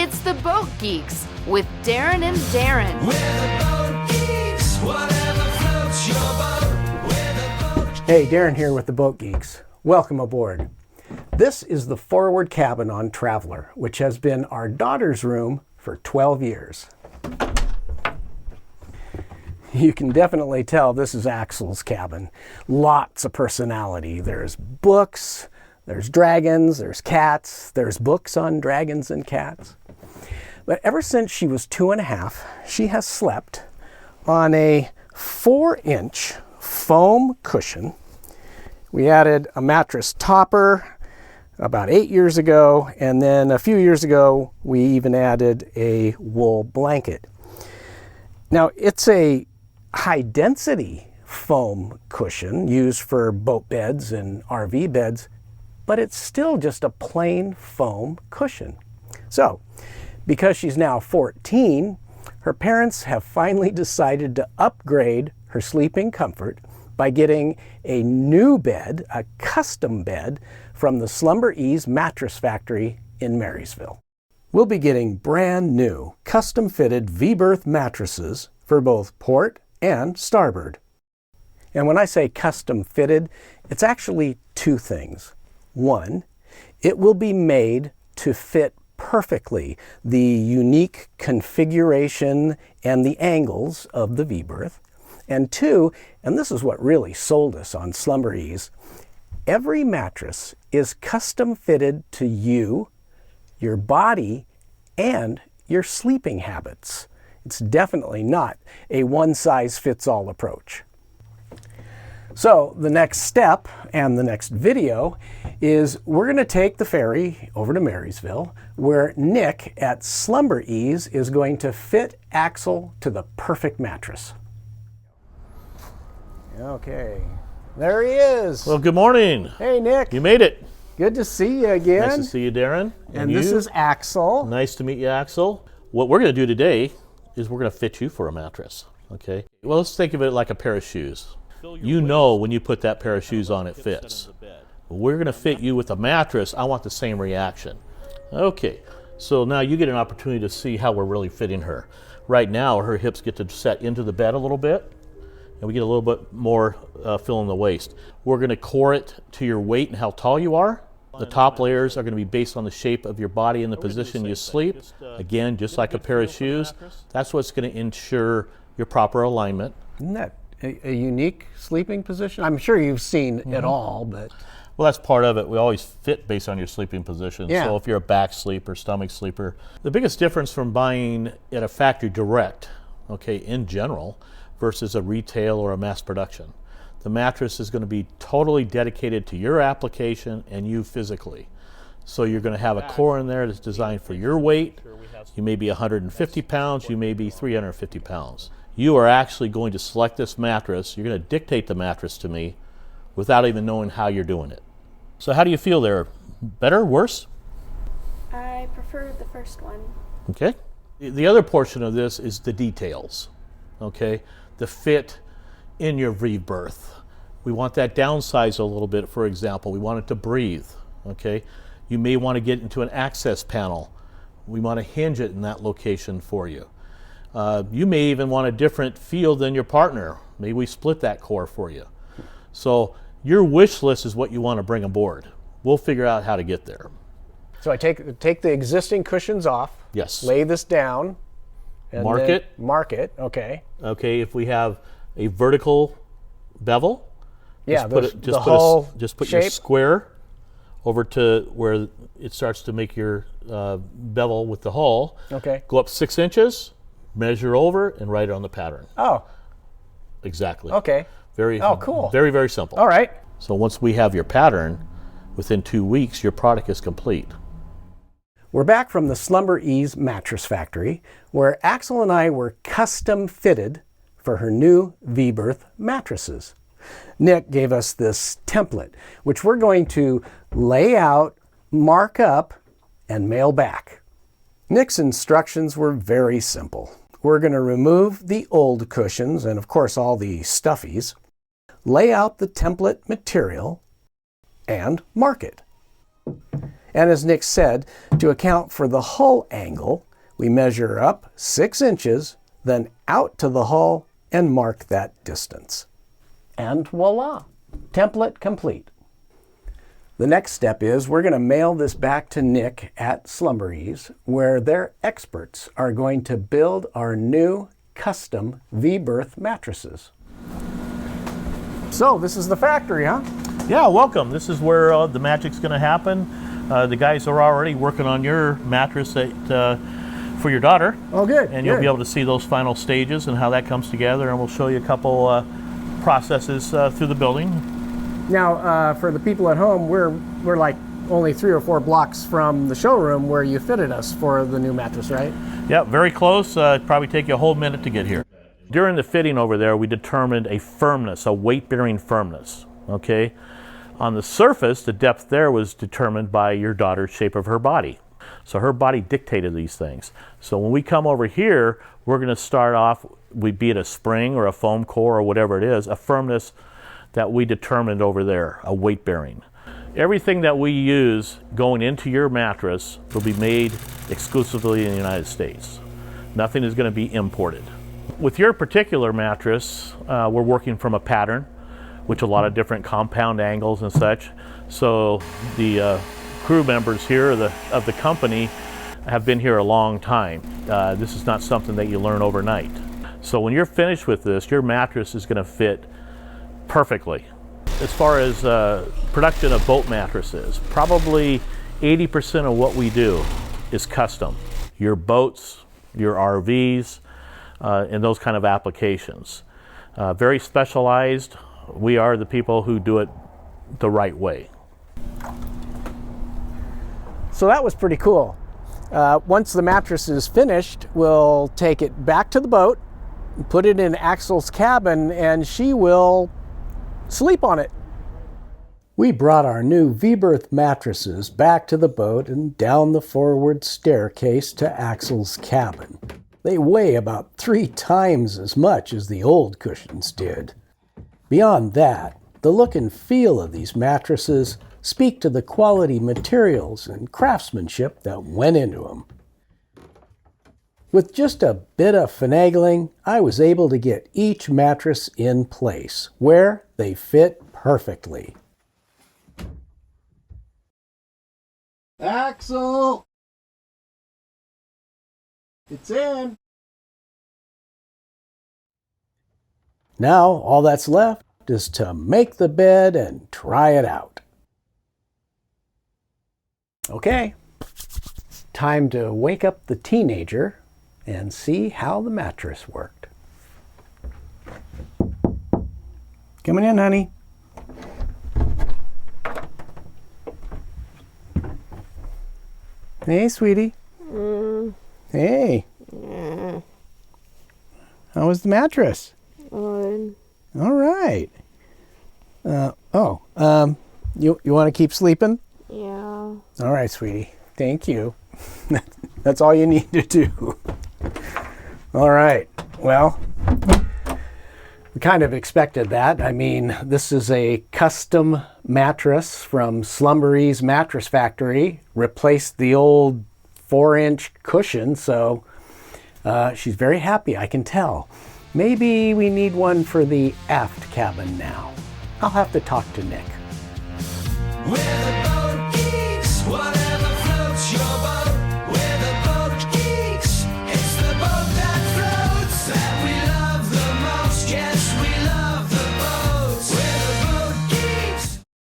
It's the Boat Geeks with Darren and Darren. We're the Boat Geeks, whatever floats your boat. We're the Boat. Hey, Darren here with the Boat Geeks. Welcome aboard. This is the forward cabin on Traveler, which has been our daughter's room for 12 years. You can definitely tell this is Axel's cabin. Lots of personality. There's books, there's dragons, there's cats, there's books on dragons and cats. But ever since she was 2.5, she has slept on a 4-inch foam cushion. We added a mattress topper about 8 years ago, and then a few years ago we even added a wool blanket. Now it's a high density foam cushion used for boat beds and RV beds, but it's still just a plain foam cushion. So, because she's now 14, her parents have finally decided to upgrade her sleeping comfort by getting a new bed, a custom bed, from the Slumber Ease Mattress Factory in Marysville. We'll be getting brand new, custom fitted V-Berth mattresses for both port and starboard. And when I say custom fitted, it's actually two things. One, it will be made to fit perfectly the unique configuration and the angles of the V-Berth. And two, and this is what really sold us on Slumber Ease, every mattress is custom fitted to you, your body, and your sleeping habits. It's definitely not a one-size-fits-all approach. So the next step and the next video is we're going to take the ferry over to Marysville, where Nick at Slumber Ease is going to fit Axel to the perfect mattress. Okay, there he is. Well, good morning. Hey, Nick. You made it. Good to see you again. Nice to see you, Darren. And this is Axel. Nice to meet you, Axel. What we're going to do today is we're going to fit you for a mattress, okay? Well, let's think of it like a pair of shoes. You know when you put that pair of shoes on, it fits. We're going to fit you with a mattress. I want the same reaction. Okay, so now you get an opportunity to see how we're really fitting her. Right now, her hips get to set into the bed a little bit, and we get a little bit more fill in the waist. We're going to core it to your weight and how tall you are. The top layers are going to be based on the shape of your body and the position you sleep. Again, just like a pair of shoes, that's what's going to ensure your proper alignment. Isn't that a unique sleeping position? I'm sure you've seen it all, but... Well, that's part of it. We always fit based on your sleeping position. Yeah. So if you're a back sleeper, stomach sleeper. The biggest difference from buying at a factory direct, okay, in general, versus a retail or a mass production. The mattress is going to be totally dedicated to your application and you physically. So you're going to have a core in there that's designed for your weight. You may be 150 pounds, you may be 350 pounds. You are actually going to select this mattress. You're going to dictate the mattress to me without even knowing how you're doing it. So how do you feel there? Better, worse? I prefer the first one. Okay. The other portion of this is the details, okay? The fit in your V-Berth. We want that downsized a little bit, for example. We want it to breathe, okay? You may want to get into an access panel. We want to hinge it in that location for you. You may even want a different feel than your partner. Maybe we split that core for you. So your wish list is what you want to bring aboard. We'll figure out how to get there. So I take the existing cushions off. Yes. Lay this down. And Mark then it. Mark it, okay. Okay, if we have a vertical bevel, Yeah, just put your square over to where it starts to make your bevel with the hull. Okay. Go up 6 inches, measure over, and write it on the pattern. Oh, Exactly. okay. Cool. Very, very simple. All right. So once we have your pattern, within 2 weeks, your product is complete. We're back from the Slumber Ease Mattress Factory, where Axel and I were custom fitted for her new V-Berth mattresses. Nick gave us this template, which we're going to lay out, mark up, and mail back. Nick's instructions were very simple. We're going to remove the old cushions and, of course, all the stuffies, lay out the template material, and mark it. And as Nick said, to account for the hull angle, we measure up 6 inches, then out to the hull and mark that distance. And voila, template complete. The next step is we're going to mail this back to Nick at Slumber Ease, where their experts are going to build our new custom V-Berth mattresses. So this is the factory, huh? Yeah, welcome. This is where the magic's going to happen. The guys are already working on your mattress for your daughter. Oh, good. And you'll be able to see those final stages and how that comes together, and we'll show you a couple processes through the building. Now, for the people at home, we're like only 3 or 4 blocks from the showroom where you fitted us for the new mattress, right? Yeah, very close. It'd probably take you a whole minute to get here. During the fitting over there, we determined a firmness, a weight-bearing firmness, okay? On the surface, the depth there was determined by your daughter's shape of her body. So her body dictated these things. So when we come over here, we're going to start off, be it a spring or a foam core or whatever it is, a firmness that we determined over there, a weight bearing. Everything that we use going into your mattress will be made exclusively in the United States. Nothing is going to be imported. With your particular mattress, we're working from a pattern, which a lot of different compound angles and such. So the crew members here of the company have been here a long time. This is not something that you learn overnight. So when you're finished with this, your mattress is going to fit perfectly. As far as production of boat mattresses, probably 80% of what we do is custom. Your boats, your RVs, and those kind of applications. Very specialized. We are the people who do it the right way. So that was pretty cool. Once the mattress is finished, we'll take it back to the boat, put it in Axel's cabin, and she will sleep on it. We brought our new V-Berth mattresses back to the boat and down the forward staircase to Axel's cabin. They weigh about 3 times as much as the old cushions did. Beyond that, the look and feel of these mattresses speak to the quality materials and craftsmanship that went into them. With just a bit of finagling, I was able to get each mattress in place, where they fit perfectly. Axel! It's in! Now, all that's left is to make the bed and try it out. Okay, time to wake up the teenager and see how the mattress worked. Coming in, honey. Hey, sweetie. Hey. How was the mattress? Good. All right. You want to keep sleeping? Yeah. All right, sweetie. Thank you. That's all you need to do. All right. Well, we kind of expected that. I mean, this is a custom mattress from Slumber Ease Mattress Factory. Replaced the old 4-inch cushion, so she's very happy, I can tell. Maybe we need one for the aft cabin now. I'll have to talk to Nick. With a